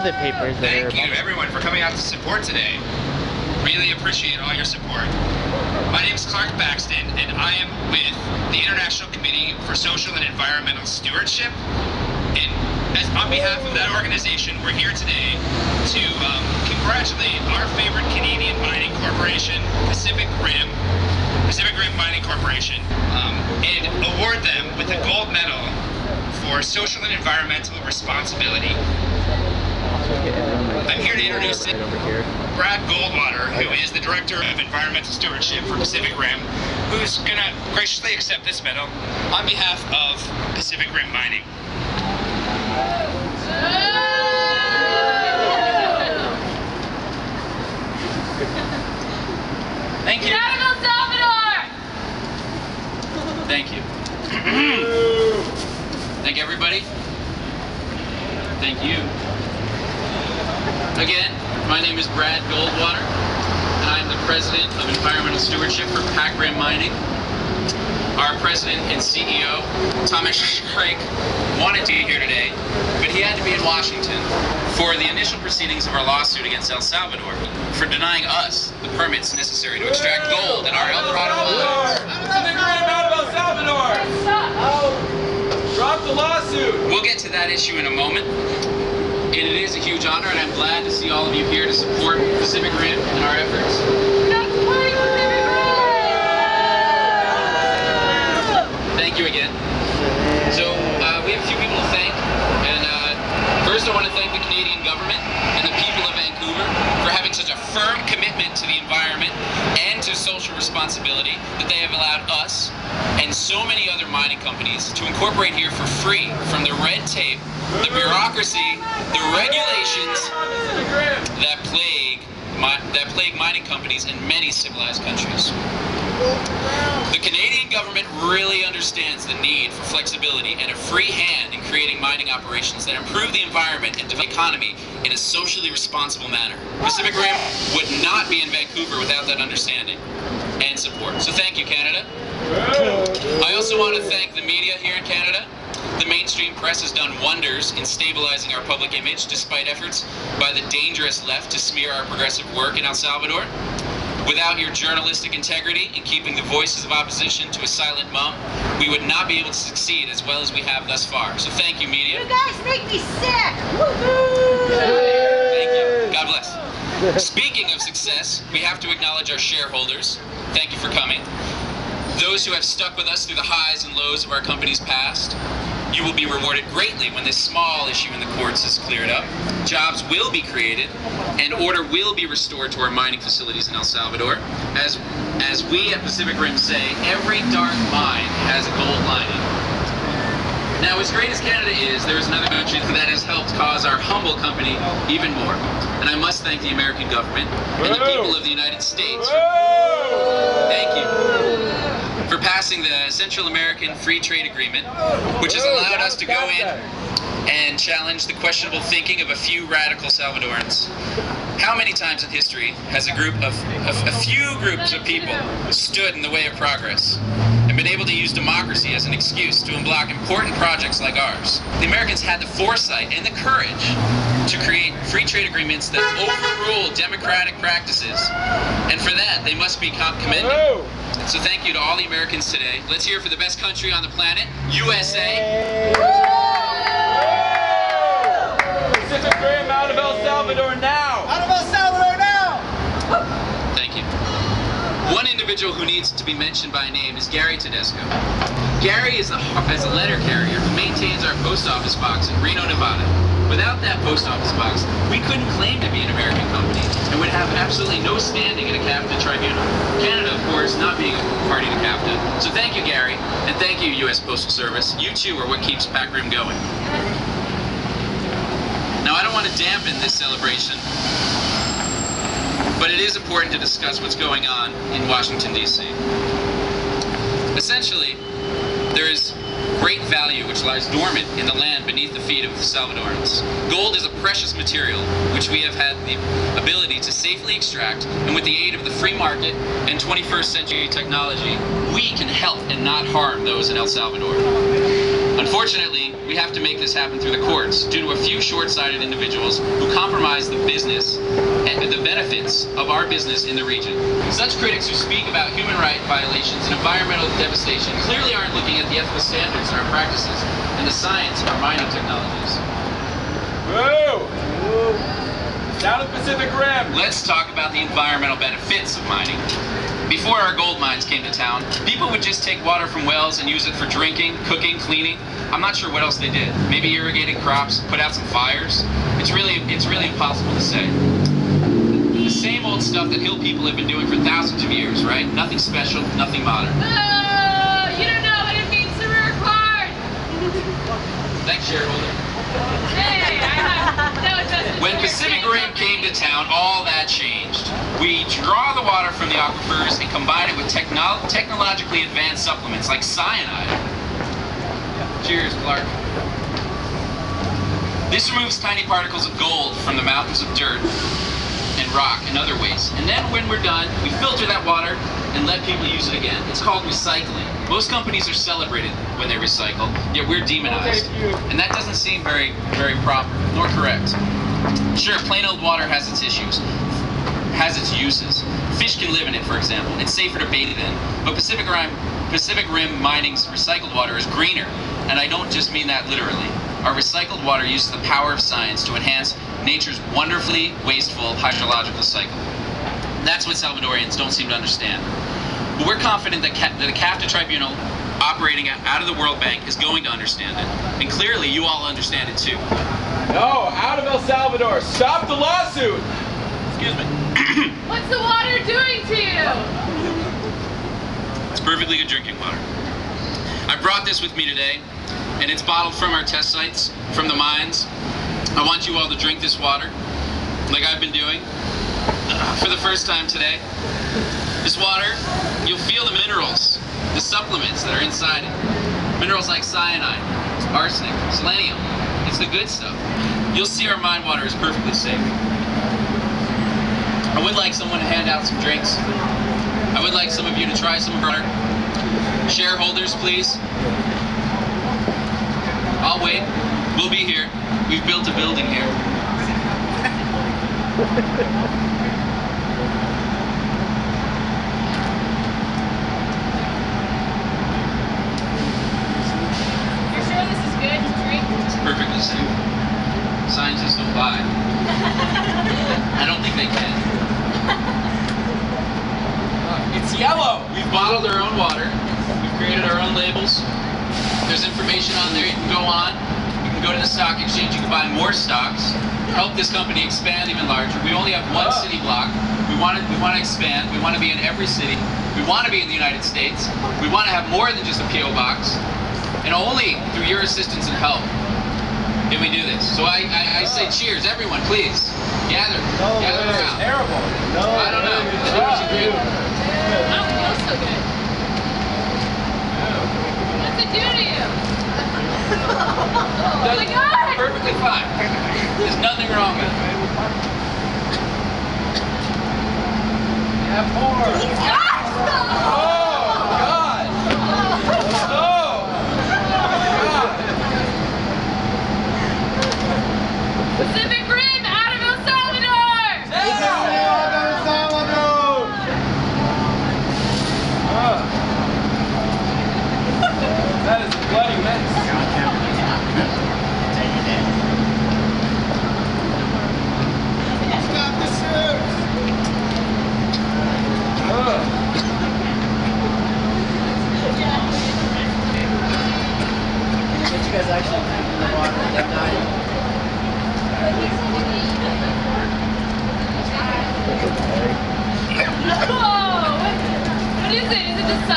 of the papers that Thank you, everyone, for coming out to support today. Really appreciate all your support. My name is Clark Baxton, and I am with the International Committee for Social and Environmental Stewardship. And on behalf of that organization, we're here today to congratulate our favorite Canadian mining corporation, Pacific Rim Mining Corporation, and award them with a gold medal for social and environmental responsibility. I'm here to introduce Brad Goldwater, who is the Director of Environmental Stewardship for Pacific Rim, who's going to graciously accept this medal on behalf of Pacific Rim Mining. Thank you. El Salvador! Thank you. Thank everybody. Thank you. Again, my name is Brad Goldwater, and I'm the President of Environmental Stewardship for Pac Rim Mining. Our President and CEO, Thomas Shrike, wanted to be here today, but he had to be in Washington for the initial proceedings of our lawsuit against El Salvador for denying us the permits necessary to extract gold in our El Dorado mines. Out of El Salvador! Drop the lawsuit! We'll get to that issue in a moment. And it is a huge honor, and I'm glad to see all of you here to support Pacific Rim in our efforts. Thank you again. So we have a few people to thank, and first I want to thank the Canadian government and the people of Vancouver for having such a firm commitment to the environment and to social responsibility that they have allowed us and so many other mining companies to incorporate here for free from the red tape, the bureaucracy, the regulations that plague mining companies in many civilized countries. The Canadian government really understands the need for flexibility and a free hand in creating mining operations that improve the environment and develop the economy in a socially responsible manner. Pacific Rim would not be in Vancouver without that understanding and support. So thank you, Canada. I also want to thank the media here in Canada. The mainstream press has done wonders in stabilizing our public image despite efforts by the dangerous left to smear our progressive work in El Salvador. Without your journalistic integrity in keeping the voices of opposition to a silent mum, we would not be able to succeed as well as we have thus far. So thank you, media. You guys make me sick! Thank you. God bless. Speaking of success, we have to acknowledge our shareholders. Thank you for coming. Those who have stuck with us through the highs and lows of our company's past. You will be rewarded greatly when this small issue in the courts is cleared up. Jobs will be created, and order will be restored to our mining facilities in El Salvador. As we at Pacific Rim say, every dark mine has a gold lining. Now, as great as Canada is, there is another country that has helped cause our humble company even more. And I must thank the American government and the people of the United States. Thank you for passing the Central American Free Trade Agreement, which has allowed us to go in and challenge the questionable thinking of a few radical Salvadorans. How many times in history has a few groups of people stood in the way of progress and been able to use democracy as an excuse to unblock important projects like ours? The Americans had the foresight and the courage to create free trade agreements that overrule democratic practices, and for that they must be commended. So thank you to all the Americans today. Let's hear it for the best country on the planet, USA. Pacific Rim out of El Salvador now! Out of El Salvador now! Thank you. One individual who needs to be mentioned by name is Gary Tedesco. Gary is a letter carrier who maintains our post office box in Reno, Nevada. Without that post office box, we couldn't claim to be an American company and would have absolutely no standing in a CAFTA tribunal. Canada, of course, not being a party to CAFTA. So thank you, Gary, and thank you, U.S. Postal Service. You too are what keeps Pac Rim going. Now, I don't want to dampen this celebration, but it is important to discuss what's going on in Washington, D.C. Essentially, there is great value which lies dormant in the land beneath the feet of Salvadorans. Gold is a precious material which we have had the ability to safely extract, and with the aid of the free market and 21st century technology, we can help and not harm those in El Salvador. Unfortunately, we have to make this happen through the courts due to a few short-sighted individuals who compromise the business and the benefits of our business in the region. Such critics who speak about human rights violations and environmental devastation clearly aren't looking at the ethical standards in our practices and the science of our mining technologies. Woo! Down at the Pacific Rim. Let's talk about the environmental benefits of mining. Before our gold mines came to town, people would just take water from wells and use it for drinking, cooking, cleaning. I'm not sure what else they did. Maybe irrigating crops, put out some fires. It's really impossible to say. The same old stuff that hill people have been doing for thousands of years, right? Nothing special, nothing modern. You don't know what it means to work hard. Thanks, shareholder. Hey, that was just When Pacific Rim came to town, all that changed. We draw the water from the aquifers and combine it with technologically advanced supplements like cyanide. Cheers, Clark. This removes tiny particles of gold from the mountains of dirt and rock and other waste. And then when we're done, we filter that water and let people use it again. It's called recycling. Most companies are celebrated when they recycle, yet we're demonized. And that doesn't seem very proper, nor correct. Sure, plain old water has its issues, has its uses. Fish can live in it, for example. It's safer to bathe in. But Pacific Rim Mining's recycled water is greener, and I don't just mean that literally. Our recycled water uses the power of science to enhance nature's wonderfully wasteful hydrological cycle. That's what Salvadorians don't seem to understand. But we're confident that the CAFTA Tribunal operating out of the World Bank is going to understand it. And clearly you all understand it too. No, out of El Salvador. Stop the lawsuit. Excuse me. What's the water doing to you? It's perfectly good drinking water. I brought this with me today, and it's bottled from our test sites, from the mines. I want you all to drink this water, like I've been doing, for the first time today. This water, you'll feel the minerals, the supplements that are inside it. Minerals like cyanide, arsenic, selenium. It's the good stuff. You'll see our mine water is perfectly safe. I would like someone to hand out some drinks. I would like some of you to try some of our shareholders, please. I'll wait. We'll be here. We've built a building here. You're sure this is good to drink? It's perfectly safe. Scientists don't lie. I don't think they can. It's yellow. We've bottled our own water. We've created our own labels. There's information on there you can go on. You can go to the stock exchange. You can buy more stocks. Help this company expand even larger. We only have one city block. We want to expand. We want to be in every city. We want to be in the United States. We want to have more than just a P.O. box. And only through your assistance and help can we do this. So I say cheers, everyone, please. Gather around. Terrible. I don't know. Let's do what you drink. I don't feel so good. What's it do to you? Oh my God! Perfectly fine. There's nothing wrong with it. Have more. Oh, God. Oh. Pacific Rim out of El Salvador! That is a bloody mess. Stop the ships! Did you guys actually drink the water that night? Whoa! What is it? Is it just